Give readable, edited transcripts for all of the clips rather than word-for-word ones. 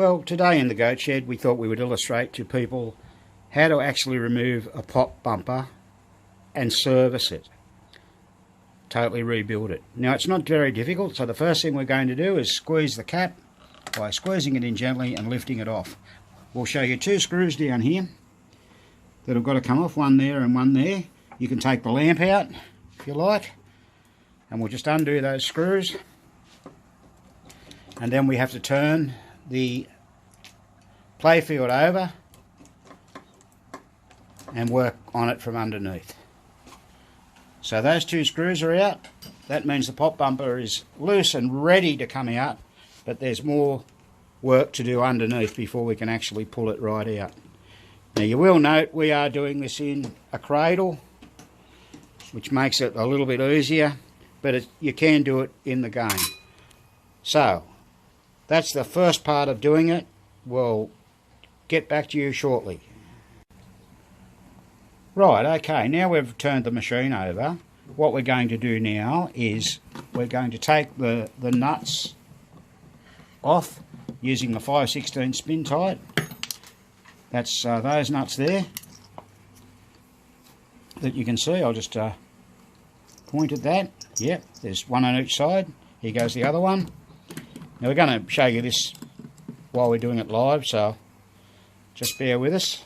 Well, today in the goat shed we thought we would illustrate to people how to actually remove a pop bumper and service it. Totally rebuild it. Now it's not very difficult, so the first thing we're going to do is squeeze the cap by squeezing it in gently and lifting it off. We'll show you two screws down here that have got to come off, one there and one there. You can take the lamp out if you like, and we'll just undo those screws, and then we have to turn the playfield over and work on it from underneath. So those two screws are out. That means the pop bumper is loose and ready to come out, but there's more work to do underneath before we can actually pull it right out. Now you will note we are doing this in a cradle, which makes it a little bit easier, but you can do it in the game. So that's the first part of doing it. We'll get back to you shortly. Right, okay, now we've turned the machine over. What we're going to do now is we're going to take the nuts off using the 5/16 spin tight. That's those nuts there that you can see. I'll just point at that. Yep, there's one on each side. Here goes the other one. Now we're going to show you this while we're doing it live, so just bear with us.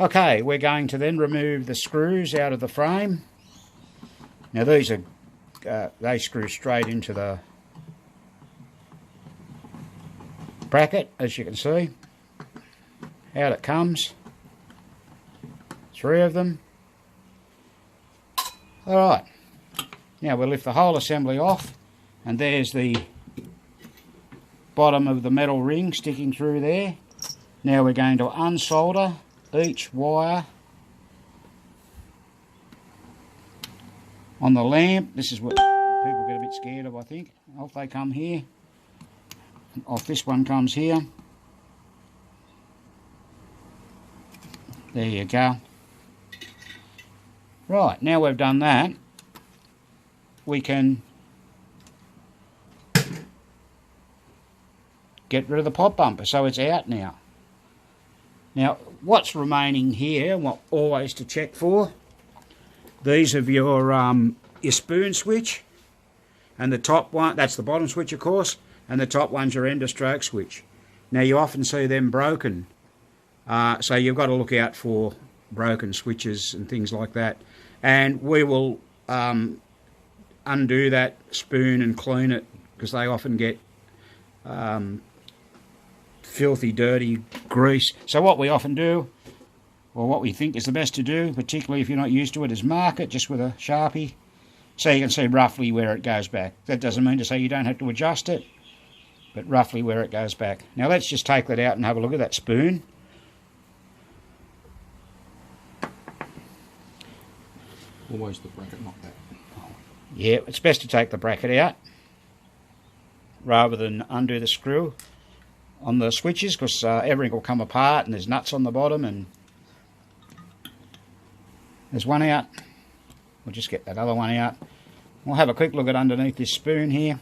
Okay, we're going to then remove the screws out of the frame. Now these are they screw straight into the bracket, as you can see. Out it comes. 3 of them. Alright, now we'll lift the whole assembly off, and there's the bottom of the metal ring sticking through there. Now we're going to unsolder each wire on the lamp. This is what people get a bit scared of, I think. Off they come here, and off this one comes here. There you go. Right, now we've done that, we can get rid of the pop bumper, so it's out now. Now, what's remaining here, what always to check for, these are your spoon switch, and the top one, that's the bottom switch of course, and the top one's your end of stroke switch. Now you often see them broken, so you've got to look out for broken switches and things like that. And we will undo that spoon and clean it, because they often get filthy, dirty grease. So what we often do, or what we think is the best to do, particularly if you're not used to it, is mark it just with a Sharpie, so you can see roughly where it goes back. That doesn't mean to say you don't have to adjust it, but roughly where it goes back. Now let's just take that out and have a look at that spoon. Always the bracket, not that. Yeah, it's best to take the bracket out rather than undo the screw on the switches, because everything will come apart and there's nuts on the bottom, and there's one out. We'll just get that other one out. We'll have a quick look at underneath this spoon here,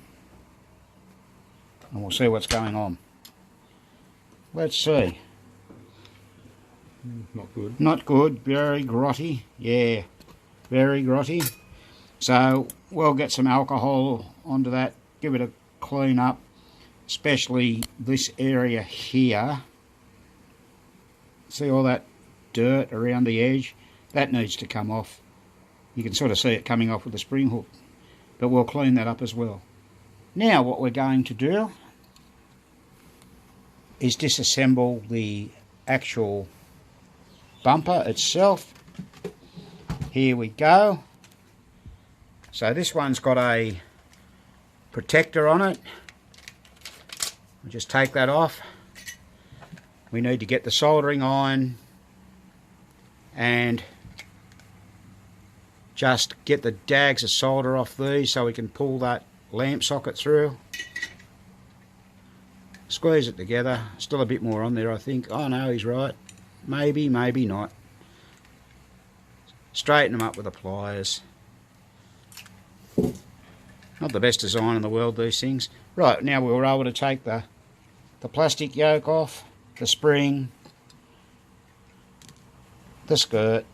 and we'll see what's going on. Let's see. Not good. Not good, very grotty. Yeah, very grotty. So we'll get some alcohol onto that, give it a clean up, especially this area here. See all that dirt around the edge? That needs to come off. You can sort of see it coming off with the spring hook, but we'll clean that up as well. Now what we're going to do is disassemble the actual bumper itself. Here we go. So this one's got a protector on it. We'll just take that off. We need to get the soldering iron and just get the dags of solder off these so we can pull that lamp socket through. Squeeze it together. Still a bit more on there, I think. Oh no, he's right. Maybe, maybe not. Straighten them up with the pliers. Not the best design in the world, these things. Right, now we were able to take the the plastic yoke off, the spring, the skirt,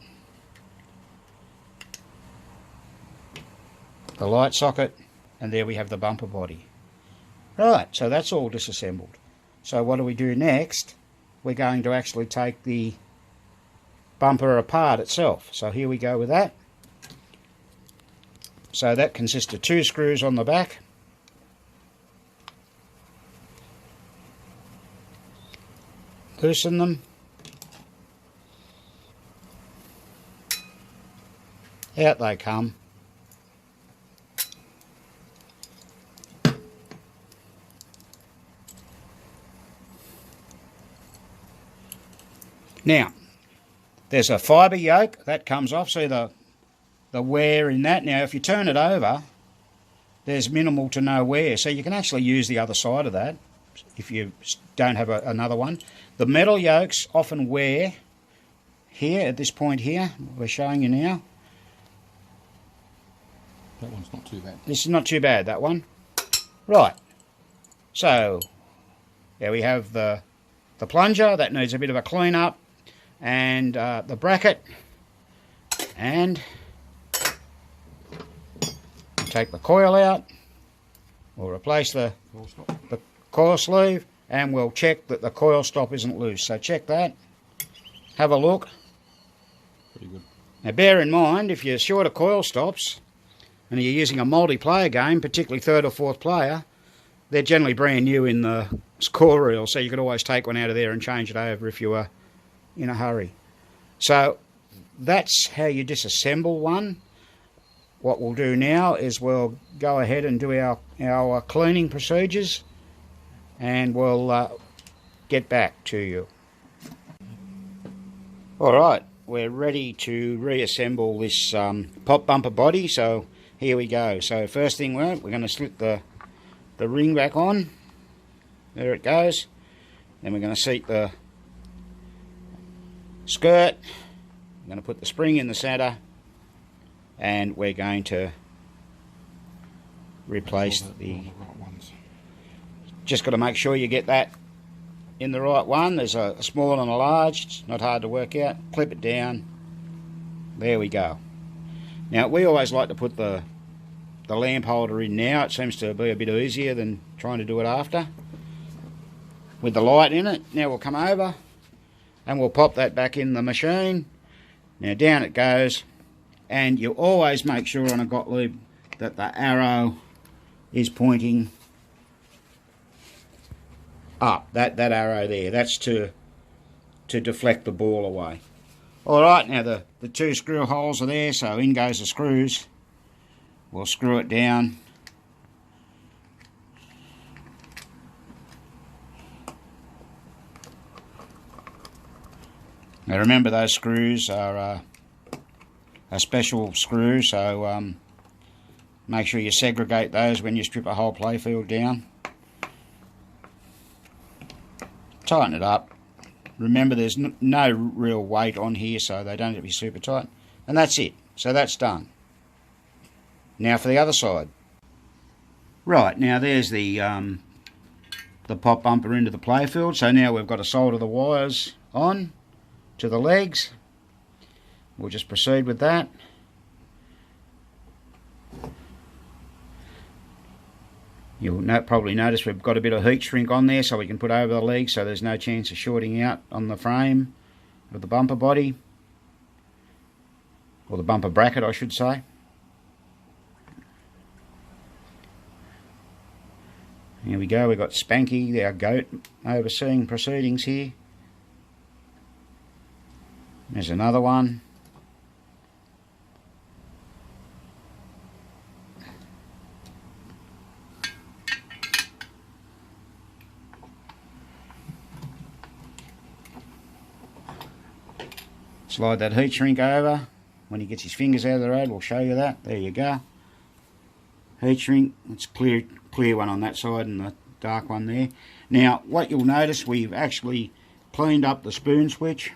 the light socket, and there we have the bumper body. Right, so that's all disassembled. So what do we do next? We're going to actually take the bumper apart itself. So here we go with that. So that consists of 2 screws on the back. Loosen them. Out they come. Now, there's a fibre yoke that comes off. See the wear in that. Now, if you turn it over, there's minimal to no wear. So you can actually use the other side of that if you don't have another one. The metal yokes often wear here at this point here. We're showing you now. That one's not too bad. This is not too bad, that one. Right. So, there we have the plunger. That needs a bit of a clean up. And the bracket. And take the coil out. We'll replace the coil sleeve. And we'll check that the coil stop isn't loose. So check that. Have a look. Pretty good. Now bear in mind, if you're short of coil stops, and you're using a multiplayer game, particularly 3rd or 4th player, they're generally brand new in the score reel, so you could always take one out of there and change it over if you were in a hurry. So that's how you disassemble one. What we'll do now is we'll go ahead and do our cleaning procedures, and we'll get back to you. Alright, we're ready to reassemble this pop bumper body, so here we go. So first thing we're going to slip the ring back on. There it goes. Then we're going to seat the skirt. I'm going to put the spring in the centre, and we're going to replace the right ones. Just got to make sure you get that in the right one. There's a small and a large. It's not hard to work out. Clip it down. There we go. Now we always like to put the lamp holder in now. It seems to be a bit easier than trying to do it after with the light in it. Now we'll come over and we'll pop that back in the machine. Now down it goes, and you always make sure on a Gottlieb that the arrow is pointing up. That arrow there, that's to deflect the ball away. Alright, now the 2 screw holes are there, so in goes the screws. We'll screw it down. Now remember, those screws are a special screw, so make sure you segregate those when you strip a whole playfield down. Tighten it up. Remember, there's no real weight on here, so they don't have to be super tight. And that's it. So that's done. Now for the other side. Right, now there's the pop bumper into the playfield. So now we've got to solder the wires on to the legs. We'll just proceed with that. You'll probably notice we've got a bit of heat shrink on there, so we can put over the legs so there's no chance of shorting out on the frame of the bumper body, or the bumper bracket I should say. Here we go, we've got Spanky, our goat, overseeing proceedings here. There's another one. Slide that heat shrink over. When he gets his fingers out of the road, we'll show you that. There you go. Heat shrink, it's clear one on that side and the dark one there. Now, what you'll notice, we've actually cleaned up the spoon switch.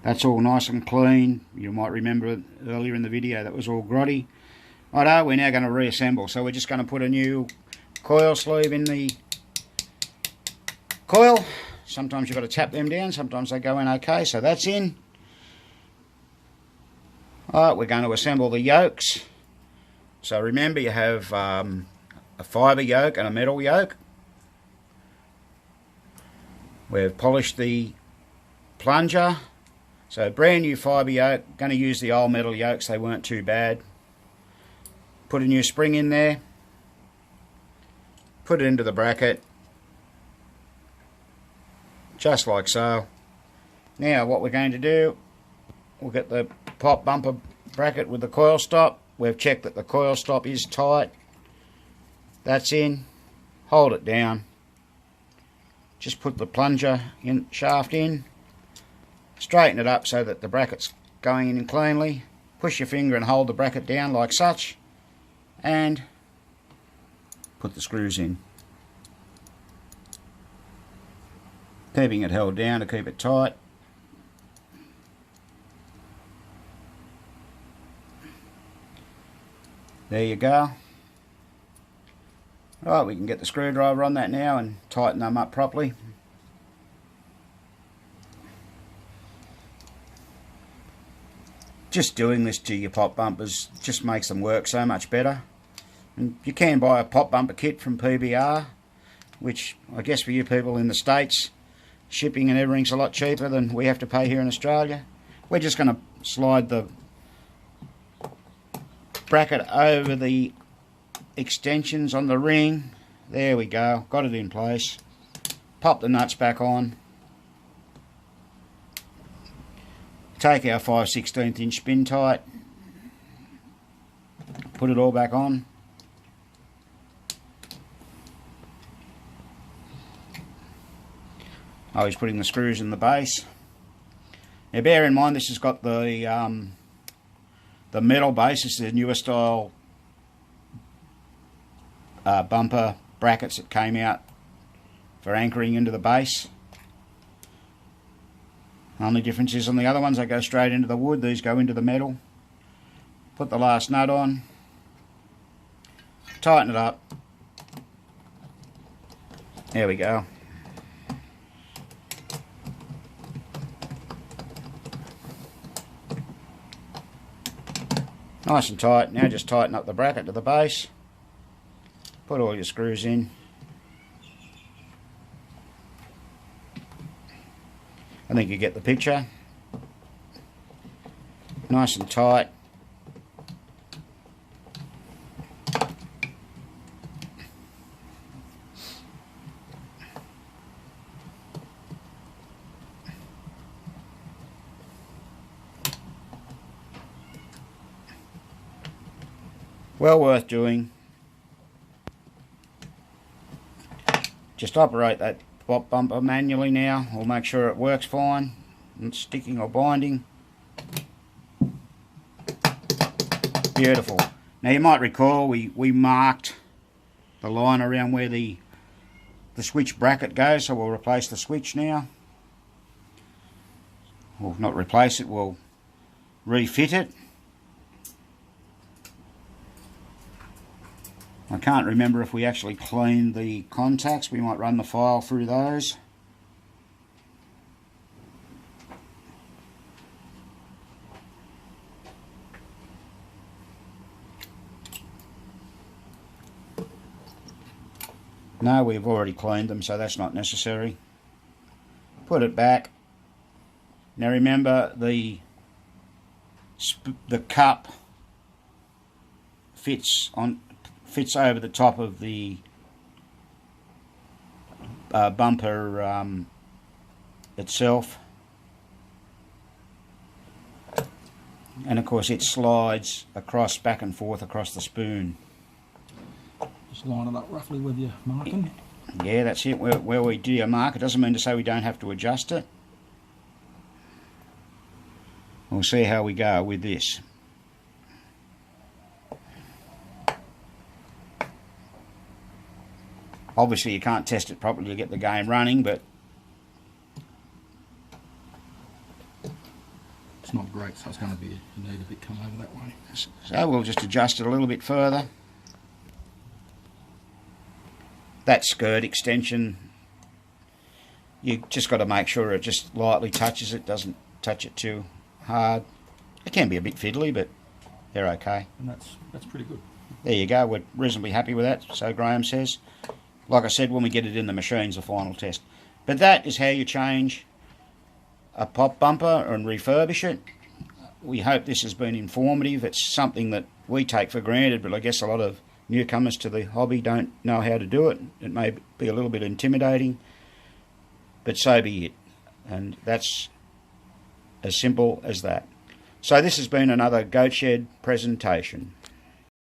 That's all nice and clean. You might remember earlier in the video that was all grotty. Righto, we're now going to reassemble. So we're just going to put a new coil sleeve in the coil. Sometimes you've got to tap them down, sometimes they go in okay, so that's in. Alright, we're going to assemble the yokes. So remember, you have a fibre yoke and a metal yoke. We've polished the plunger. So brand new fibre yoke, going to use the old metal yokes, they weren't too bad. Put a new spring in there. Put it into the bracket. Just like so. Now what we're going to do, we'll get the pop bumper bracket with the coil stop. We've checked that the coil stop is tight. That's in. Hold it down. Just put the plunger in, shaft in. Straighten it up so that the bracket's going in cleanly. Push your finger and hold the bracket down like such. And put the screws in. Keeping it held down to keep it tight. There you go. Right, we can get the screwdriver on that now and tighten them up properly. Just doing this to your pop bumpers just makes them work so much better. And you can buy a pop bumper kit from PBR, which I guess for you people in the States, shipping and everything's a lot cheaper than we have to pay here in Australia. We're just going to slide the bracket over the extensions on the ring. There we go, got it in place. Pop the nuts back on. Take our 5/16 inch spin tight. Put it all back on. I was putting the screws in the base. Now bear in mind this has got the metal base. This is the newer style bumper brackets that came out for anchoring into the base. Only difference is on the other ones they go straight into the wood, these go into the metal. Put the last nut on. Tighten it up. There we go. Nice and tight. Now just tighten up the bracket to the base. Put all your screws in. I think you get the picture. Nice and tight. Well worth doing. Just operate that pop bumper manually now. We'll make sure it works fine, not sticking or binding. Beautiful. Now you might recall we marked the line around where the switch bracket goes, so we'll replace the switch now. We'll not replace it, we'll refit it. I can't remember if we actually cleaned the contacts. We might run the file through those. No, we've already cleaned them, so that's not necessary. Put it back. Now remember, the cup fits over the top of the bumper itself, and of course it slides across, back and forth across the spoon. Just line it up roughly with your marking. Yeah, that's it. Where we do your mark, it doesn't mean to say we don't have to adjust it. We'll see how we go with this. Obviously you can't test it properly to get the game running, but it's not great, so it's going to be, you need a bit come over that way. So we'll just adjust it a little bit further. That skirt extension You just got to make sure it just lightly touches it, doesn't touch it too hard. It can be a bit fiddly, but they're okay. And that's pretty good. There you go, we're reasonably happy with that, so Graham says. Like I said, when we get it in the machine's the final test. But that is how you change a pop bumper and refurbish it. We hope this has been informative. It's something that we take for granted, but I guess a lot of newcomers to the hobby don't know how to do it. It may be a little bit intimidating, but so be it. And that's as simple as that. So this has been another Goat Shed presentation.